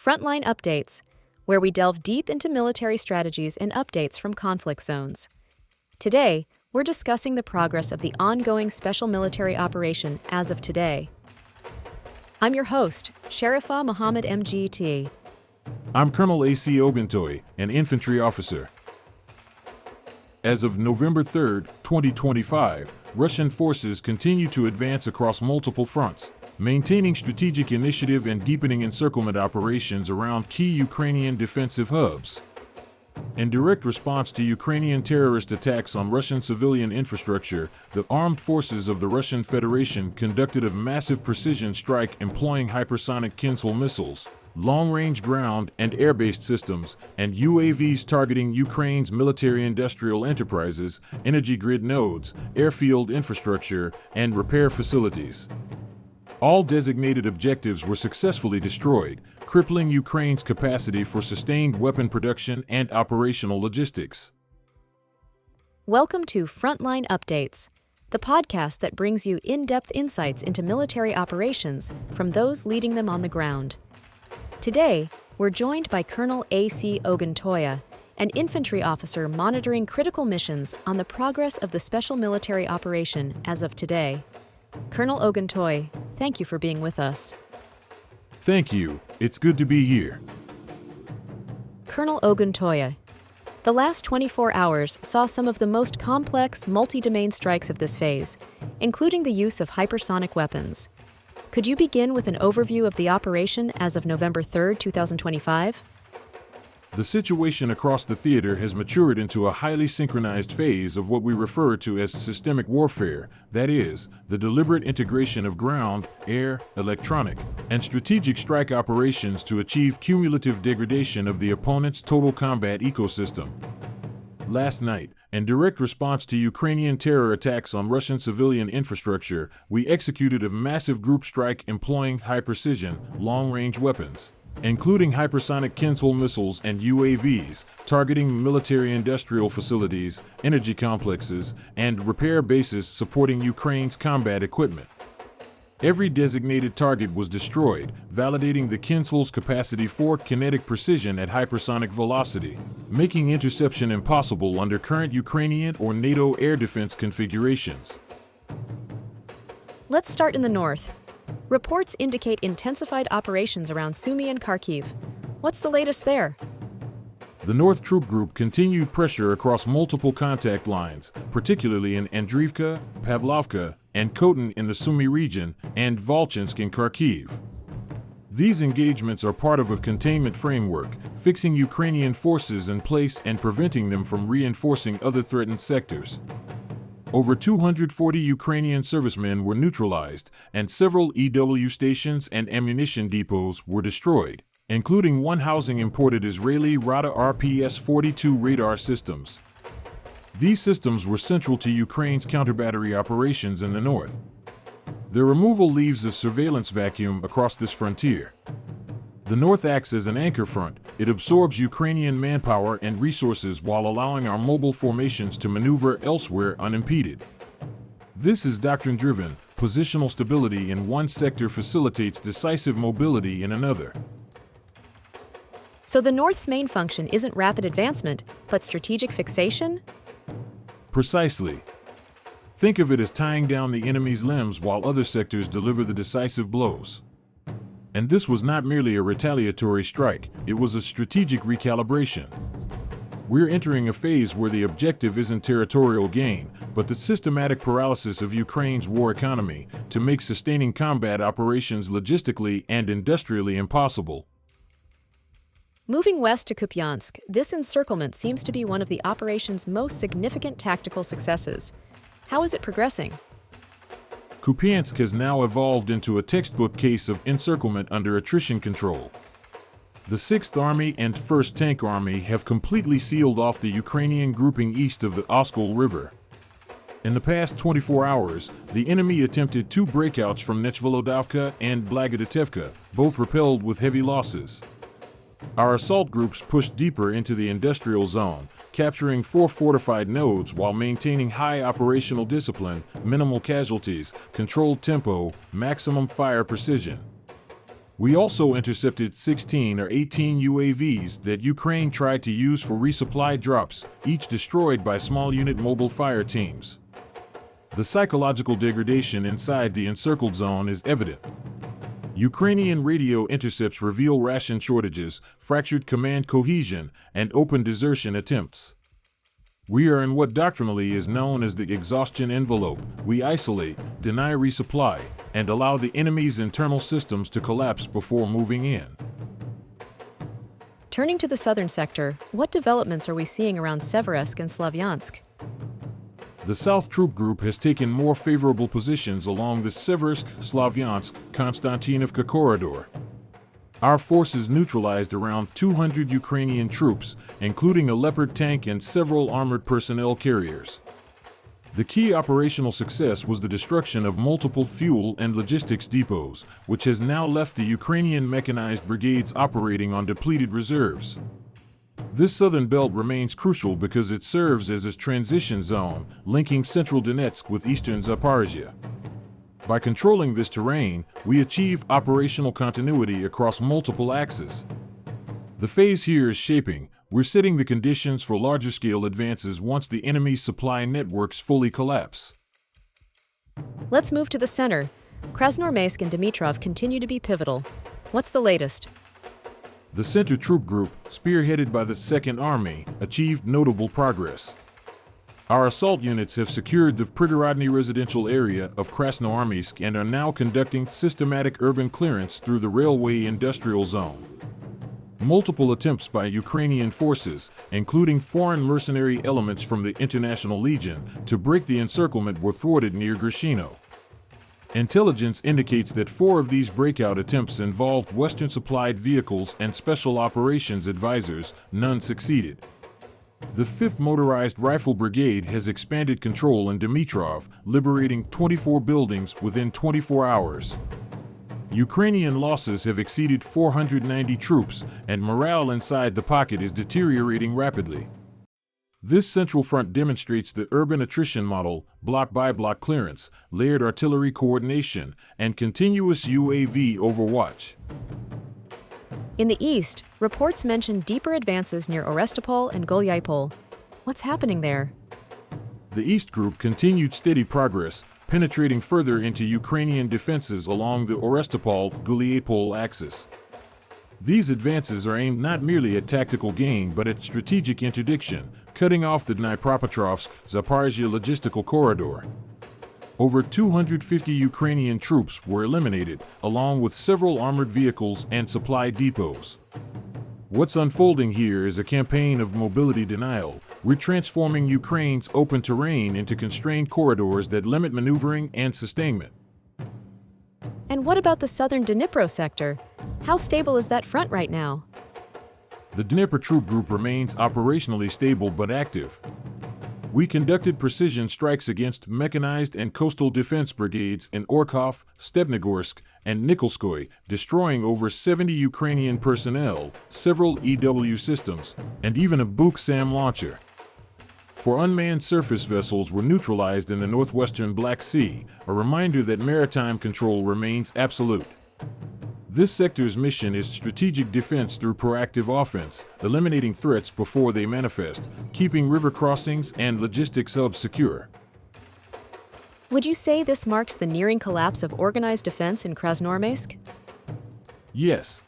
Frontline Updates, where we delve deep into military strategies and updates from conflict zones. Today, we're discussing the progress of the ongoing special military operation as of today. I'm your host, Sherifah Muhammad MGT. I'm Colonel A.C. Oguntoye, an Infantry Officer. As of November 3, 2025, Russian forces continue to advance across multiple fronts, maintaining strategic initiative and deepening encirclement operations around key Ukrainian defensive hubs. In direct response to Ukrainian terrorist attacks on Russian civilian infrastructure, the armed forces of the Russian Federation conducted a massive precision strike employing hypersonic Kinzhal missiles, long-range ground and air-based systems, and UAVs targeting Ukraine's military-industrial enterprises, energy grid nodes, airfield infrastructure, and repair facilities. All designated objectives were successfully destroyed, crippling Ukraine's capacity for sustained weapon production and operational logistics. Welcome to Frontline Updates, the podcast that brings you in-depth insights into military operations from those leading them on the ground. Today, we're joined by Colonel A.C. Oguntoye, an infantry officer monitoring critical missions on the progress of the special military operation as of today. Colonel Oguntoye, thank you for being with us. Thank you. It's good to be here. Colonel Oguntoye, the last 24 hours saw some of the most complex multi-domain strikes of this phase, including the use of hypersonic weapons. Could you begin with an overview of the operation as of November 3, 2025? The situation across the theater has matured into a highly synchronized phase of what we refer to as systemic warfare, that is, the deliberate integration of ground, air, electronic, and strategic strike operations to achieve cumulative degradation of the opponent's total combat ecosystem. Last night, in direct response to Ukrainian terror attacks on Russian civilian infrastructure, we executed a massive group strike employing high-precision, long-range weapons, including hypersonic Kinzhal missiles and UAVs, targeting military-industrial facilities, energy complexes, and repair bases supporting Ukraine's combat equipment. Every designated target was destroyed, validating the Kinzhal's capacity for kinetic precision at hypersonic velocity, making interception impossible under current Ukrainian or NATO air defense configurations. Let's start in the north. Reports indicate intensified operations around Sumy and Kharkiv. What's the latest there? The North Troop Group continued pressure across multiple contact lines, particularly in Andriivka, Pavlovka, and Khotin in the Sumy region, and Volchansk in Kharkiv. These engagements are part of a containment framework, fixing Ukrainian forces in place and preventing them from reinforcing other threatened sectors. Over 240 Ukrainian servicemen were neutralized, and several EW stations and ammunition depots were destroyed, including one housing imported Israeli Rada RPS-42 radar systems. These systems were central to Ukraine's counter-battery operations in the north. Their removal leaves a surveillance vacuum across this frontier. The north acts as an anchor front. It absorbs Ukrainian manpower and resources while allowing our mobile formations to maneuver elsewhere unimpeded. This is doctrine-driven. Positional stability in one sector facilitates decisive mobility in another. So the North's main function isn't rapid advancement, but strategic fixation? Precisely. Think of it as tying down the enemy's limbs while other sectors deliver the decisive blows. And this was not merely a retaliatory strike, it was a strategic recalibration. We're entering a phase where the objective isn't territorial gain, but the systematic paralysis of Ukraine's war economy to make sustaining combat operations logistically and industrially impossible. Moving west to Kupyansk, this encirclement seems to be one of the operation's most significant tactical successes. How is it progressing? Kupyansk has now evolved into a textbook case of encirclement under attrition control. The 6th Army and 1st Tank Army have completely sealed off the Ukrainian grouping east of the Oskol River. In the past 24 hours, the enemy attempted 2 breakouts from Nechvolodovka and Blagodetevka, both repelled with heavy losses. Our assault groups pushed deeper into the industrial zone, capturing 4 fortified nodes while maintaining high operational discipline, minimal casualties, controlled tempo, maximum fire precision. We also intercepted 16 or 18 UAVs that Ukraine tried to use for resupply drops, each destroyed by small unit mobile fire teams. The psychological degradation inside the encircled zone is evident. Ukrainian radio intercepts reveal ration shortages, fractured command cohesion, and open desertion attempts. We are in what doctrinally is known as the exhaustion envelope. We isolate, deny resupply, and allow the enemy's internal systems to collapse before moving in. Turning to the southern sector, what developments are we seeing around Severodonetsk and Slavyansk? The South Troop Group has taken more favorable positions along the Seversk-Slavyansk-Konstantinovka corridor. Our forces neutralized around 200 Ukrainian troops, including a Leopard tank and several armored personnel carriers. The key operational success was the destruction of multiple fuel and logistics depots, which has now left the Ukrainian mechanized brigades operating on depleted reserves. This southern belt remains crucial because it serves as a transition zone, linking central Donetsk with eastern Zaporizhia. By controlling this terrain, we achieve operational continuity across multiple axes. The phase here is shaping. We're setting the conditions for larger-scale advances once the enemy's supply networks fully collapse. Let's move to the center. Krasnoarmeysk and Dmitrov continue to be pivotal. What's the latest? The Center Troop Group, spearheaded by the Second Army, achieved notable progress. Our assault units have secured the Prigorodny residential area of Krasnoarmeysk and are now conducting systematic urban clearance through the railway industrial zone. Multiple attempts by Ukrainian forces, including foreign mercenary elements from the International Legion, to break the encirclement were thwarted near Grishino. Intelligence indicates that 4 of these breakout attempts involved Western-supplied vehicles and special operations advisors. None succeeded. The 5th Motorized Rifle Brigade has expanded control in Dmitrov, liberating 24 buildings within 24 hours. Ukrainian losses have exceeded 490 troops, and morale inside the pocket is deteriorating rapidly. This central front demonstrates the urban attrition model, block-by-block clearance, layered artillery coordination, and continuous UAV overwatch. In the east, reports mention deeper advances near Orestopol and Golyapol. What's happening there? The East Group continued steady progress, penetrating further into Ukrainian defenses along the Orestopol-Golyapol axis. These advances are aimed not merely at tactical gain but at strategic interdiction, cutting off the Dnipropetrovsk-Zaporizhia logistical corridor. Over 250 Ukrainian troops were eliminated, along with several armored vehicles and supply depots. What's unfolding here is a campaign of mobility denial. We're transforming Ukraine's open terrain into constrained corridors that limit maneuvering and sustainment. And what about the southern Dnipro sector? How stable is that front right now? The Dnipro Troop Group remains operationally stable but active. We conducted precision strikes against mechanized and coastal defense brigades in Orkhov, Stepnogorsk, and Nikolskoye, destroying over 70 Ukrainian personnel, several EW systems, and even a Buk-Sam launcher. 4 unmanned surface vessels were neutralized in the northwestern Black Sea, a reminder that maritime control remains absolute. This sector's mission is strategic defense through proactive offense, eliminating threats before they manifest, keeping river crossings and logistics hubs secure. Would you say this marks the nearing collapse of organized defense in Krasnoarmeysk? Yes.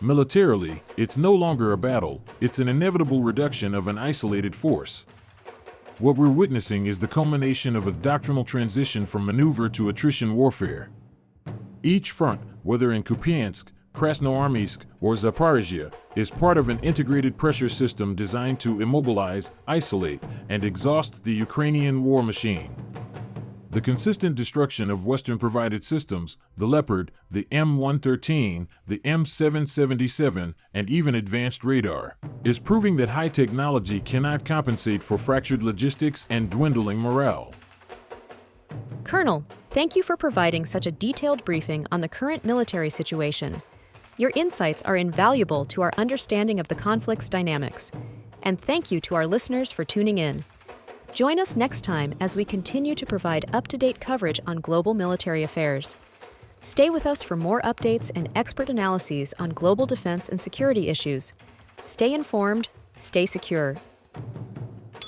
Militarily, it's no longer a battle, it's an inevitable reduction of an isolated force. What we're witnessing is the culmination of a doctrinal transition from maneuver to attrition warfare. Each front, whether in Kupyansk, Krasnoarmeysk, or Zaporizhia, is part of an integrated pressure system designed to immobilize, isolate, and exhaust the Ukrainian war machine. The consistent destruction of Western-provided systems, the Leopard, the M113, the M777, and even advanced radar, is proving that high technology cannot compensate for fractured logistics and dwindling morale. Colonel, thank you for providing such a detailed briefing on the current military situation. Your insights are invaluable to our understanding of the conflict's dynamics. And thank you to our listeners for tuning in. Join us next time as we continue to provide up-to-date coverage on global military affairs. Stay with us for more updates and expert analyses on global defense and security issues. Stay informed, stay secure.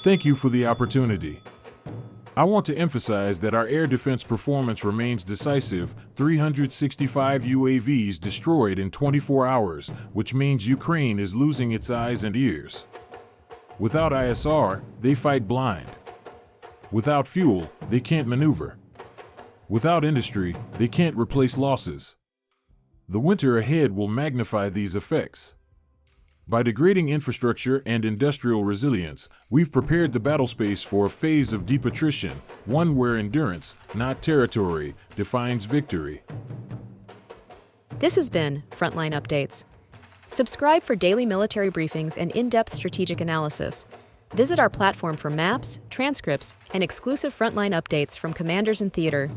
Thank you for the opportunity. I want to emphasize that our air defense performance remains decisive. 365 UAVs destroyed in 24 hours, which means Ukraine is losing its eyes and ears. Without ISR, they fight blind. Without fuel, they can't maneuver. Without industry, they can't replace losses. The winter ahead will magnify these effects. By degrading infrastructure and industrial resilience, we've prepared the battlespace for a phase of deep attrition, one where endurance, not territory, defines victory. This has been Frontline Updates. Subscribe for daily military briefings and in-depth strategic analysis. Visit our platform for maps, transcripts, and exclusive frontline updates from commanders in theater.